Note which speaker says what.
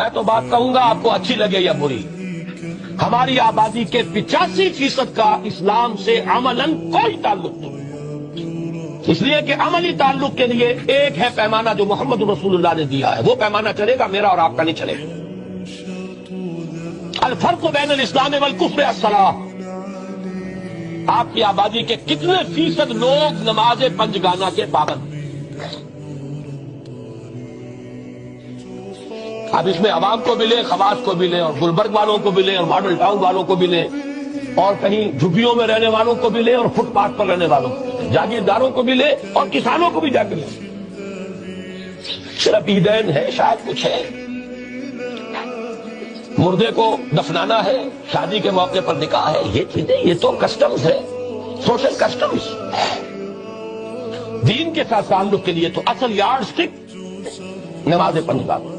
Speaker 1: میں تو بات کہوں گا آپ کو اچھی لگے یا بری، ہماری آبادی کے 85% کا اسلام سے عملاً کوئی تعلق نہیں، اس لیے کہ عملی تعلق کے لیے ایک ہے پیمانہ جو محمد رسول اللہ نے دیا ہے، وہ پیمانہ چلے گا، میرا اور آپ کا نہیں چلے گا۔ الفرق بین الاسلام والکفر الصلاۃ۔ آپ کی آبادی کے کتنے فیصد لوگ نماز پنجگانہ کے پابند؟ اب اس میں عوام کو بھی لیں، خواص کو بھی لیں، اور گلبرگ والوں کو بھی لیں، اور ماڈل ٹاؤن والوں کو بھی لیں، اور کہیں جھگیوں میں رہنے والوں کو بھی لیں، اور فٹ پاتھ پر رہنے والوں کو، جاگیرداروں کو بھی لیں، اور کسانوں کو بھی جا کے لیں۔ صرف عیدین ہے، شاید کچھ ہے، مردے کو دفنانا ہے، شادی کے موقع پر نکاح ہے، یہ چیزیں یہ تو کسٹمز ہے، سوشل کسٹمز۔ دین کے ساتھ تعلق کے لیے تو اصل یارڈ سٹک نماز پنجگانہ۔